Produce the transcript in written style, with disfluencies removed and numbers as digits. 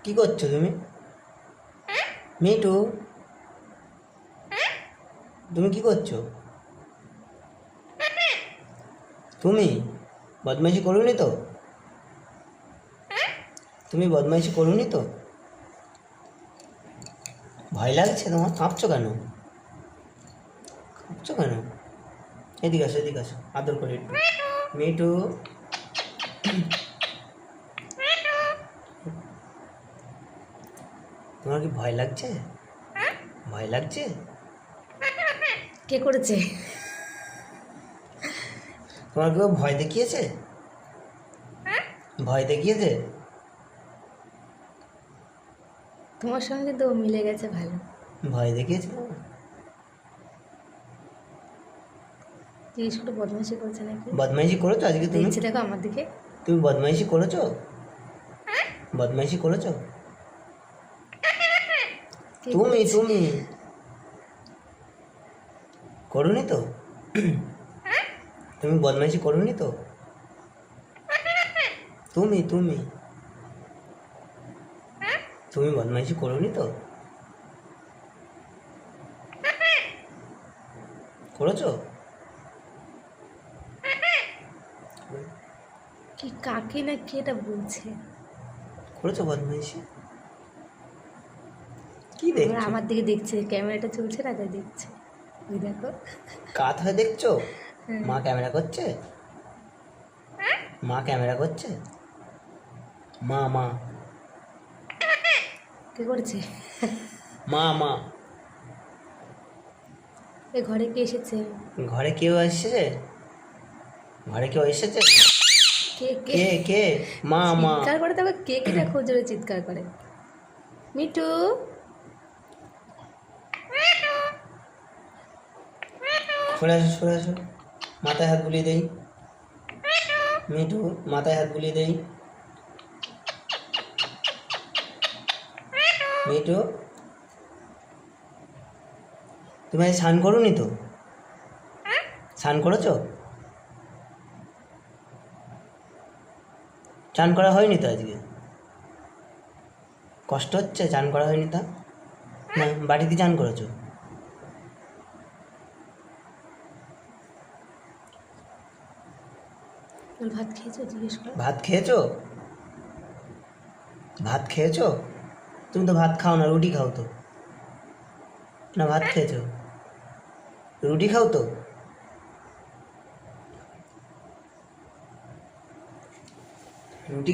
কি করছো তুমি? মিঠু, তুমি কি করছো? তুমি বদমাইশি করোনি তো? তুমি বদমাইশি করোনি তো? ভয় লাগছে তোমার? কাঁপছো কেন? কাঁপছো কেন? এদিকে আসো, এদিকে আসো, আদর করে একটু। মিঠু, তোমার কি ভয় লাগছে? ভয় লাগছে? কে করেছে? তোমার কেউ ভয় দেখিয়েছে? ভয় দেখিয়েছে? তোমার সঙ্গে তো মিলে গেছে ভালো। ভয় দেখিয়েছে তোমার? জিজ্ঞেস করে বদমাইশি করেছে নাকি? বদমাইশি করেছো আজকে তুমি? দেখছি দেখো আমার দিকে। তুমি বদমাইশি করেছো? বদমাইশি করেছো? কে তুমি করেছে? তুমি করোনি তো? তুমি বদমাইশি করোনি তো? তুমি তুমি তুমি বদমাইশি করোনি তো? করেছো? কি কাকে না কি এটা বলছে? করেছো বদমাইশি? কি আমার দেখছো? আমার দিকে দেখছে, ক্যামেরাটা চলছে না, তাই দেখছে। ওই দেখো। কাত হয়ে দেখছো? হ্যাঁ। মা ক্যামেরা করছে? মা ক্যামেরা করছে? মা মা কে করেছে? মা মা এ ঘরে কে এসেছে? ঘরে কেউ এসেছে? ঘরে কেউ এসেছে? কে কে? কে কে? মা মা চিৎকার করে, তবে কে কে দেখো জোরে চিৎকার করে। মিঠু, সরে আসো, সরে আসো, মাথায় হাত বুলিয়ে দেই। মিঠু, মাথায় হাত বুলিয়ে দেই। মিঠু, তুমি আজ স্নান করোনি তো? স্নান করেছো? চান করা হয়নি তো আজকে? কষ্ট হচ্ছে চান করা হয়নি তা? না বাড়িতে চান করেছো? ভাত খেয়েছো? জিজ্ঞেস করো। ভাত খেয়েছো? ভাত খেয়েছো? তুমি তো ভাত খাও না, রুটি খাও তো? না ভাত খেয়েছো? রুটি খাও তো? রুটি